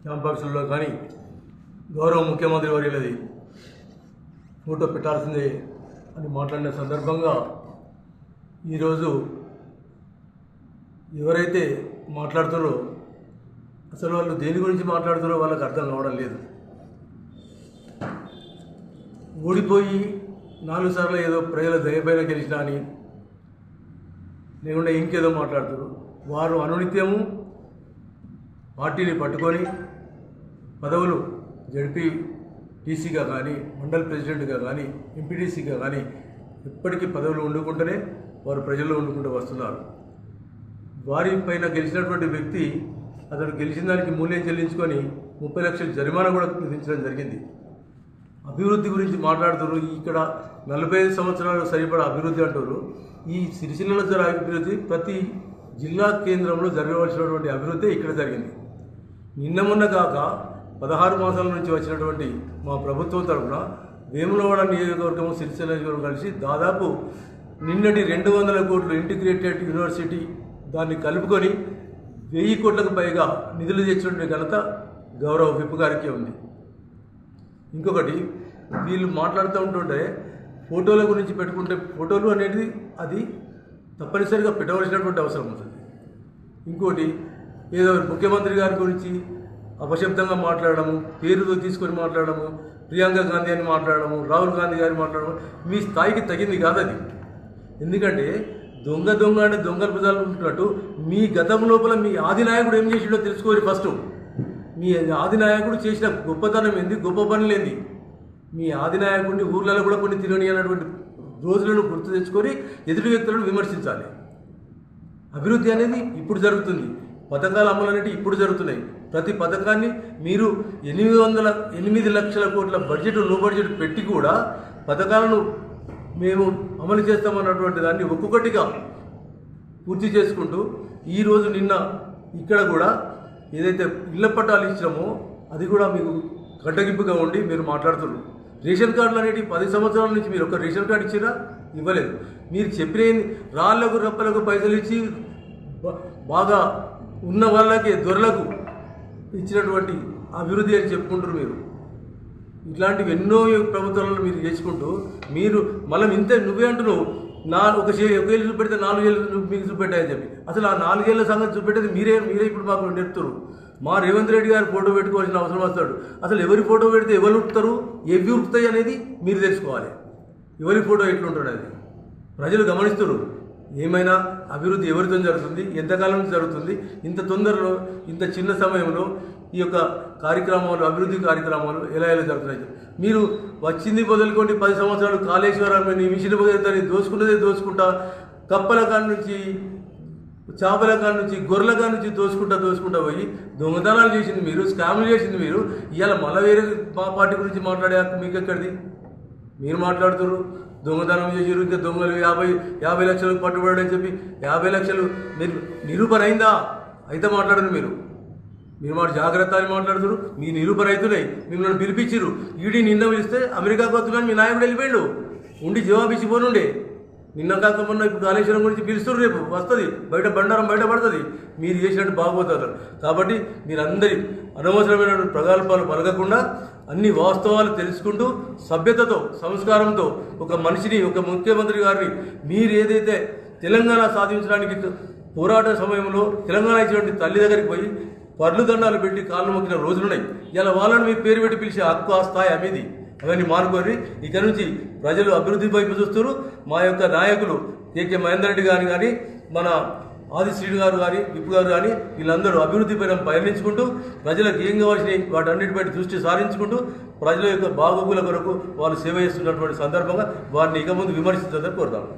క్యాంపస్లో కానీ గౌరవ ముఖ్యమంత్రి వర్యులది ఫోటో పెట్టాల్సిందే అని మాట్లాడిన సందర్భంగా ఈరోజు ఎవరైతే మాట్లాడుతారో అసలు వాళ్ళు దేని గురించి మాట్లాడుతారో వాళ్ళకి అర్థం కావడం లేదు. ఓడిపోయి 4 సార్లు ఏదో ప్రజల దయపైన గెలిచినా అని లేకుండా ఇంకేదో మాట్లాడుతారు. వారు అనునిత్యము పార్టీని పట్టుకొని పదవులు జడ్పీ టీసీగా కానీ మండల్ ప్రెసిడెంట్గా కానీ ఎంపీటీసీగా కానీ ఇప్పటికీ పదవులు వండుకుంటూనే వారు ప్రజల్లో వండుకుంటూ వస్తున్నారు. వారి పైన గెలిచినటువంటి వ్యక్తి అతను గెలిచిన దానికి మూల్యం చెల్లించుకొని 30 లక్షల జరిమానా కూడా విధించడం జరిగింది. అభివృద్ధి గురించి మాట్లాడుతారు. ఇక్కడ 45 సంవత్సరాలు సరిపడా అభివృద్ధి అంటారు. ఈ సిరిసిల్లలో జరిగే అభివృద్ధి ప్రతి జిల్లా కేంద్రంలో జరగవలసినటువంటి అభివృద్ధి ఇక్కడ జరిగింది. నిన్న మొన్న కాక 16 మాసాల నుంచి వచ్చినటువంటి మా ప్రభుత్వం తరఫున వేములవాడ నియోజకవర్గము సిరిసిల్ల నియోజకవర్గం కలిసి దాదాపు నిన్నటి 200 కోట్లు ఇంటిగ్రేటెడ్ యూనివర్సిటీ దాన్ని కలుపుకొని 1000 కోట్లకు పైగా నిధులు తెచ్చినటువంటి ఘనత గౌరవ విప్ గారికి ఉంది. ఇంకొకటి వీళ్ళు మాట్లాడుతూ ఉంటుంటే ఫోటోల గురించి పెట్టుకుంటే ఫోటోలు అనేది అది తప్పనిసరిగా పెట్టవలసినటువంటి అవసరం ఉంటుంది. ఇంకోటి ఏదో ముఖ్యమంత్రి గారి గురించి అపశబ్దంగా మాట్లాడము, పేరుతో తీసుకొని మాట్లాడము, ప్రియాంక గాంధీ అని మాట్లాడము, రాహుల్ గాంధీ గారిని మాట్లాడము మీ స్థాయికి తగింది కాదు అది. ఎందుకంటే దొంగ అంటే దొంగల ప్రజలు ఉంటున్నట్టు మీ గతం లోపల మీ ఆదినాయకుడు ఏం చేసిండో తెలుసుకోవాలి. ఫస్ట్ మీ ఆదినాయకుడు చేసిన గొప్పతనం ఏంది, గొప్ప పనులేంది. మీ ఆదినాయకుడిని ఊర్లలో కూడా కొన్ని తిరగని అన్నటువంటి రోజులను గుర్తు తెచ్చుకొని ఎదుటి వ్యక్తులను విమర్శించాలి. అభివృద్ధి అనేది ఇప్పుడు జరుగుతుంది. పథకాల అమలు అనేవి ఇప్పుడు జరుగుతున్నాయి. ప్రతి పథకాన్ని మీరు 8 లక్షల కోట్ల బడ్జెట్ లో బడ్జెట్ పెట్టి కూడా పథకాలను మేము అమలు చేస్తామన్నటువంటి దాన్ని ఒక్కొక్కటిగా పూర్తి చేసుకుంటూ ఈరోజు నిన్న ఇక్కడ కూడా ఏదైతే ఇళ్ల పట్టాలు ఇచ్చినామో అది కూడా మీకు కట్టగింపుగా ఉండి మీరు మాట్లాడుతున్నారు. రేషన్ కార్డులు అనేవి 10 సంవత్సరాల నుంచి మీరు ఒక రేషన్ కార్డు ఇచ్చినా ఇవ్వలేదు. మీరు చెప్పిన రాళ్లకు రప్పలకు పైసలు ఇచ్చి బాగా ఉన్న వాళ్ళకి దొరలకు ఇచ్చినటువంటి అభివృద్ధి అని చెప్పుకుంటారు. మీరు ఇట్లాంటివి ఎన్నో ప్రభుత్వాలను మీరు చేసుకుంటూ మీరు మళ్ళీ ఇంతే నువ్వే అంటున్నావు ఒక ఏళ్ళు చూపెడితే 4 ఏళ్ళు మీకు చూపెట్టాయని చెప్పి. అసలు ఆ 4 ఏళ్ళ సంగతి చూపెట్టేది మీరే ఇప్పుడు మాకు నేర్పుతారు. మా రేవంత్ రెడ్డి గారు ఫోటో పెట్టుకోవాల్సిన అవసరం వస్తాడు. అసలు ఎవరి ఫోటో పెడితే ఎవరు ఉరుకుతారు, ఎవి ఉరుకుతాయి అనేది మీరు తెలుసుకోవాలి. ఎవరి ఫోటో ఎట్లుంటాడు అది ప్రజలు గమనిస్తారు. ఏమైనా అభివృద్ధి ఎవరితో జరుగుతుంది, ఎంతకాలం నుంచి జరుగుతుంది, ఇంత తొందరలో ఇంత చిన్న సమయంలో ఈ యొక్క కార్యక్రమాలు అభివృద్ధి కార్యక్రమాలు ఎలా జరుగుతున్నాయి. మీరు వచ్చింది మొదలుకోండి 10 సంవత్సరాలు కాళేశ్వరాన్ని మిషన్ బదులుతాన్ని దోసుకుంటా కప్పల కాడ నుంచి చేపల కాడ నుంచి గొర్రెల కాడ నుంచి దోసుకుంటా పోయి దొంగతనాలు చేసింది మీరు, స్కాములు చేసింది మీరు. ఇవాళ మళ్ళీ వేరే మా పార్టీ గురించి మాట్లాడే హక్కు మీకు ఎక్కడిది? మీరు మాట్లాడుతారు దొంగతనం చేసారు, ఇంకా దొంగలు 50 లక్షలకు పట్టుబడి అని చెప్పి 50 లక్షలు మీరు నిరూపణ అయిందా? అయితే మాట్లాడరు మీరు మాట జాగ్రత్త అని మాట్లాడుతారు. మీ నిరూపణ అవుతున్నాయి. మిమ్మల్ని పిలిపించారు. ఈడీ నిన్న పిలిస్తే అమెరికాకు వస్తున్నాను మీ నాయకుడు వెళ్ళిపోయాడు. ఉండి జవాబు ఇచ్చిపోనుండే. నిన్న కాక మొన్న ఇప్పుడు కాళేశ్వరం గురించి పిలుస్తారు. రేపు వస్తుంది బయట బండారం బయటపడుతుంది. మీరు చేసినట్టు బాగుపోతారు. కాబట్టి మీరందరి అనవసరమైన ప్రగల్భాలు పలకకుండా అన్ని వాస్తవాలు తెలుసుకుంటూ సభ్యతతో సంస్కారంతో ఒక మనిషిని ఒక ముఖ్యమంత్రి గారిని మీరు ఏదైతే తెలంగాణ సాధించడానికి పోరాట సమయంలో తెలంగాణ ఇచ్చినటువంటి తల్లి దగ్గరికి పోయి పర్లు దండాలు పెట్టి కాళ్ళు మొక్కిన రోజులున్నాయి. ఇలా వాళ్ళని మీ పేరు పెట్టి పిలిచే హక్కు ఆ స్థాయి అమిది. అవన్నీ మానుకొని ఇక నుంచి ప్రజలు అభివృద్ధి వైపు చూస్తారు. మా యొక్క నాయకులు కేకే మహేందర్ రెడ్డి గారు కానీ మన ఆది శ్రీను గారు కానీ విప్పు గారు కానీ వీళ్ళందరూ అభివృద్ధి పైన పయనించుకుంటూ ప్రజలకు ఏం కావాల్సినవి వాటన్నిటిపై దృష్టి సారించుకుంటూ ప్రజల యొక్క బాగోగుల కొరకు వాళ్ళు సేవ చేస్తున్నటువంటి సందర్భంగా వారిని ఇక ముందు విమర్శించాలని కోరుతాము.